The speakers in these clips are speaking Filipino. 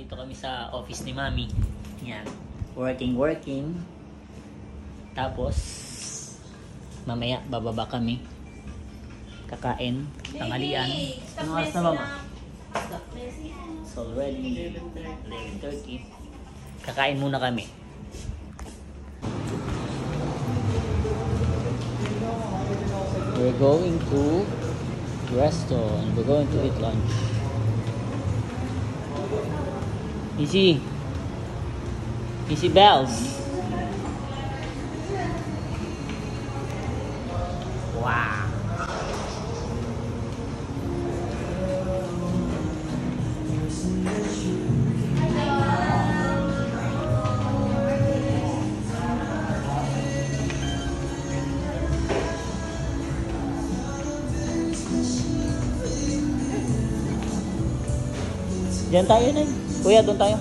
Nandito kami sa office ni Mami. Yan. Working. Tapos, mamaya bababa kami. Kakain. Tanghalian. Anong oras na, Mama? It's already 11:30. Kakain muna kami. We're going to restaurant. We're going to eat lunch. Easy bells. Wow. Diyan tayo na. Kuya, doon tayo.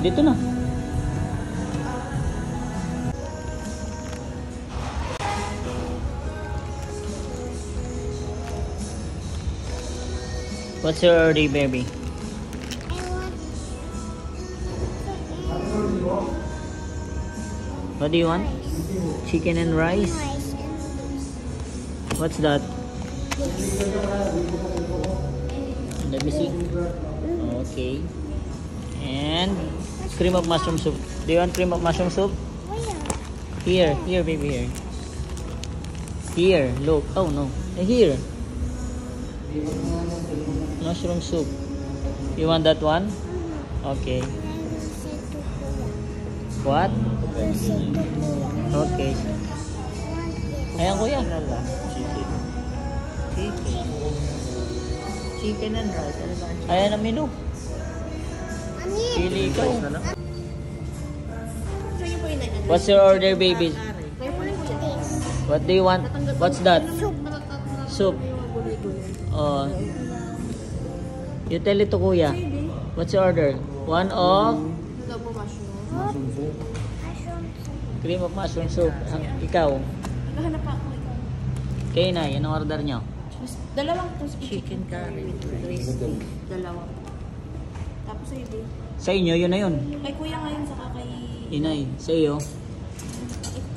Dito na. What's your order, baby? What do you want? Chicken and rice? What's that? Let me see. Okay. And cream of mushroom soup. Do you want cream of mushroom soup? Here, baby, here. Here, look. Oh no. Here. Mushroom soup. You want that one? Okay. What? Okay. Ayan, kuya. Chicken and rice. Ayan ang menu. Pili ikaw. What's your order, baby? What do you want? What's that? Soup. Oh. You tell it to kuya. What's your order? One of cream of mushroom soup. Ikaw. Naghahanap ako. Kaya na, yan ang order nyo. Dalawang chicken curry with crispy. Dalawa. Tapos sa iyo. Sa inyo, yun na yun. Kay kuya ngayon saka kay Inay, sa iyo.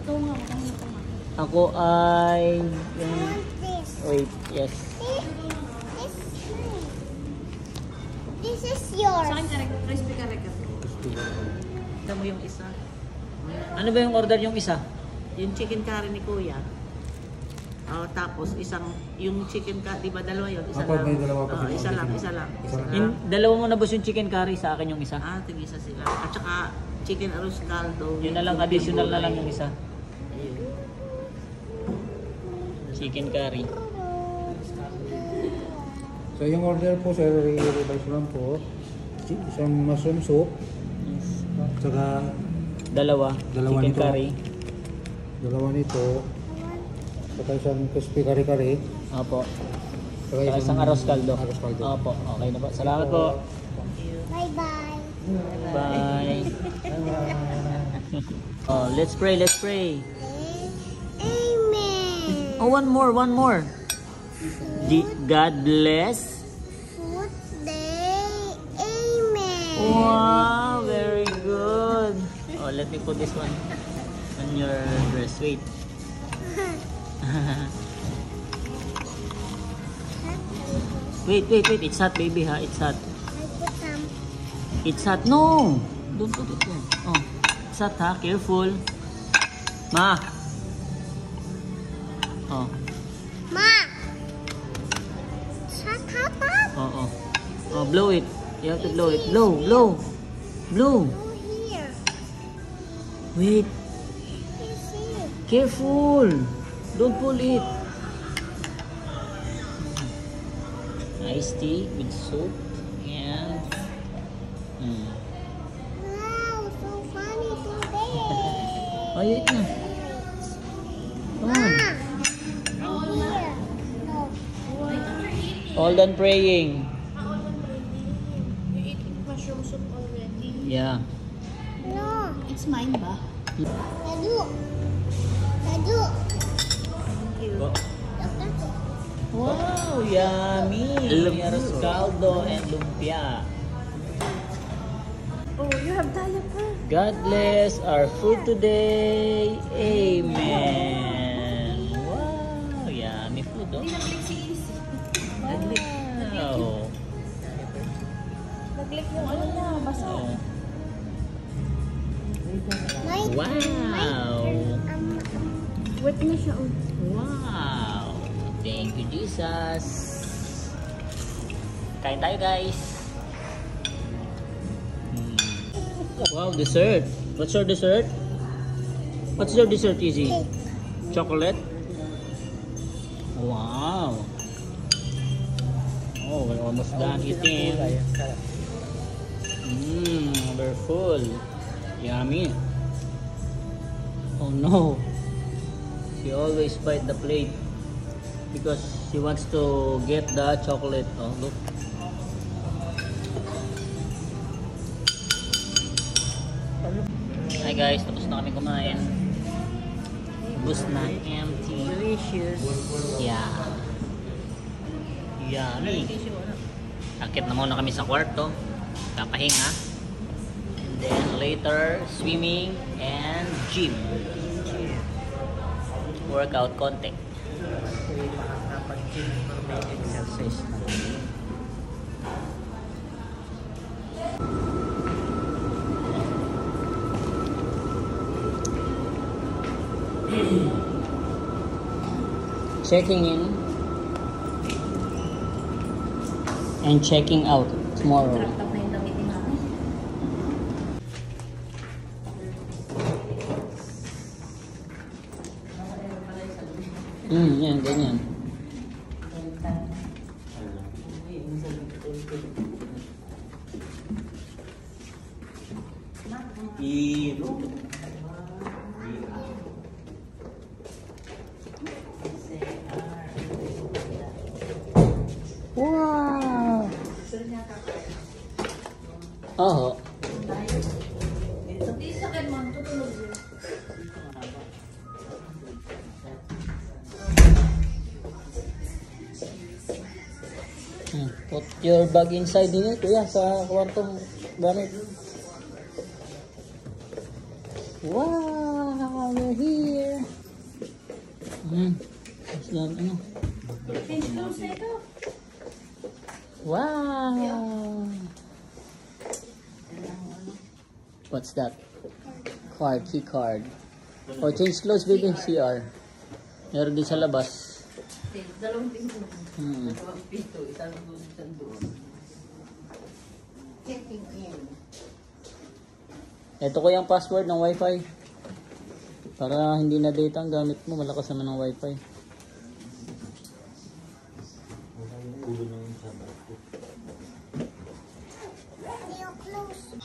ito nga, magkano ito nga. Ako ay wait, yes. This is yours. Sa akin crispy curry ka. Ito mo yung isa. Ano ba yung order yung isa? Yung chicken curry ni kuya. Tapos yung chicken curry, di ba dalawa yun? Isa lang. May dalawa pa Isa lang. Dalawa mo na boss yung chicken curry, sa akin yung isa. Tig-isa sila. At saka chicken arroz caldo. Yun na lang, additional na lang yung isa. Ayun. Chicken curry. So yung order po sir, i-revise lang po. Isang mushroom soup. Saka Dalawa chicken nito. curry. Dalawa nito. Saka isang crispy kare-kare. Opo. Saka Isang arroz caldo. Arroz caldo. Opo, okay na po. Salamat po. Bye-bye. Bye. Oh, let's pray. Amen. Oh, one more. God bless. Food day. Amen. Wow, very good. Oh, let me put this one on your dress. Wait. Wait. It's hot, baby, ha? It's hot. I put some. It's hot. No! Don't put it there. Oh, it's hot, ha? Careful. Ma! Oh. Ma! Shut up. Oh, blow it. You have to blow it. Blow. Blow. Go here. Wait. This is. Careful. Don't pull it. Iced tea with soup and Wow, so funny today. Oh, eat na. Come on. Ma! Here. No. All done praying. You eat mushroom soup already? Yeah. No. It's mine ba? Nadu. Thank you. Oh. Wow, yummy! Lumpia. Arroz caldo and lumpia. Oh, you have diaper. God bless our food today. Amen. Wow, yummy food, oh. Wow. Nag-lick yung ano na, basa. Oh. My Wow. wet na siya. Oh. Wow. Thank you, Jesus. Kain tayo, guys. Wow, dessert. What's your dessert? What's your dessert, Izzy? Cake. Chocolate? Wow. Oh, we're almost done eating. We're full. Yummy. Oh no. She always bite the plate because she wants to get the chocolate. Oh, look. Hi guys, tapos na kami kumain. Bus na empty. Delicious. Yeah. Yummy. Akit na muna kami sa kwarto. Kapahinga. And then later, swimming and gym. Workout konti. Hindi makakapag-gym or may exercise na. Checking in and checking out tomorrow. Yan, ganyan. Wow! Oo. Put your bag inside din kuya sa kwartong gamit. Wow, we're here. Ano? Wow. What's that? Card, key card. Oh, change clothes, baby. CR. Meron din sa labas. Dalawang pinto. Hmm. Dalawang pinto. Isang doon, isang doon. Checking in. Ito ko yung password ng wifi. Para hindi na data ang gamit mo. Malakas naman ng wifi. You're close.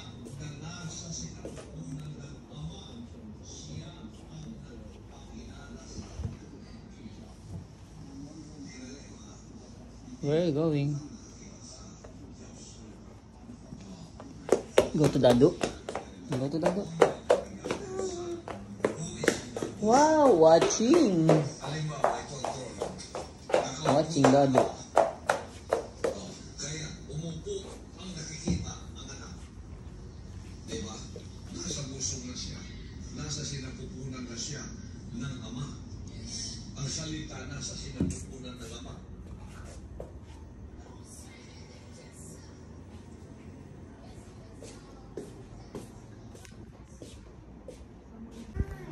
Where are you going? Go to Dadu. Go to Dadu. Wow, watching. Watching Dadu. Nasa puso na siya, nasa sinapupunan na siya ng Ama. Ang salita nasa sinapupunan ng Ama.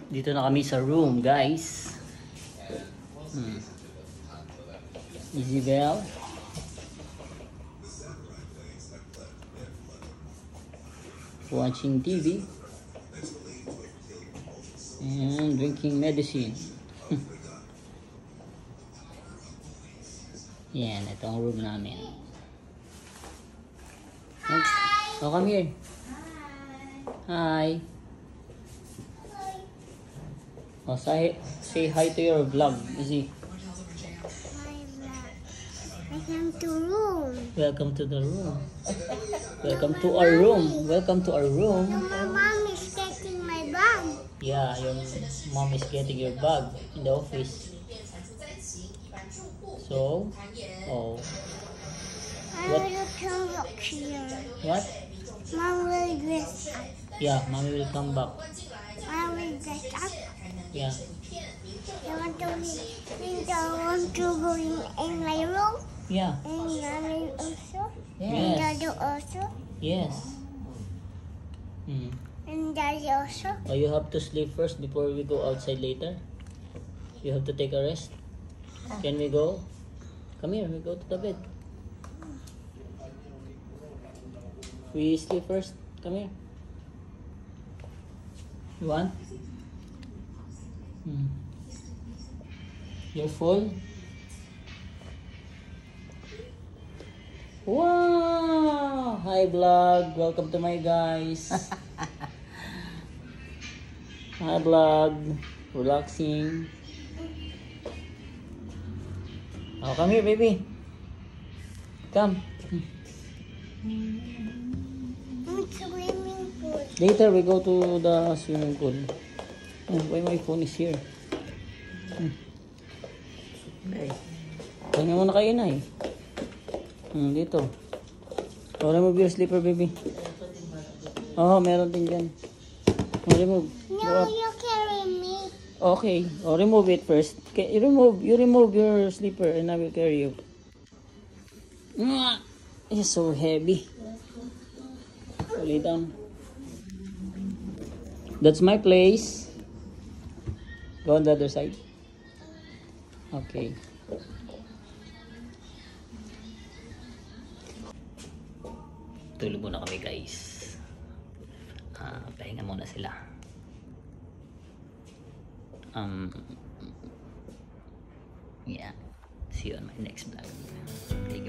Dito na kami sa room, guys. Isabel. Watching TV. And drinking medicine. Yan, ito ang room namin. Oh, come here. Hi. Oh, say hi to your vlog, Izzy. I came to room. Welcome to the room. Welcome to our room. Welcome to our room. My mom is getting my bag. Yeah, your mom is getting your bag in the office. So, oh, I What? will come back here. what? Mom will dress up. Yeah, mommy will come back. I will dress up. Yeah. I want to go in my room. Yeah. And mommy also. And Yes. daddy also. Yes. Hmm. And daddy also. Oh, you have to sleep first before we go outside later. You have to take a rest. Can we go? Come here, we go to the bed. We sleep first. Come here. You want? Hmm. You're full? Wow! Hi vlog. Welcome to my guys. Hi vlog. Relaxing. Oh, come here, baby. Come. Swimming pool. Later, we go to the swimming pool. Oh, why my phone is here? Ay. Pahinga muna kayo na eh. Dito. Oh, remove your slipper, baby. Oh, meron din dyan. Oh, remove. Go No, up. you carry me. Okay. Oh, remove it first. Okay, you remove your slipper and I will carry you. It's so heavy. So, lay down. That's my place. Go on the other side. Okay. Tulog muna kami guys. Pahinga muna sila. Yeah. See you on my next vlog. Thank you.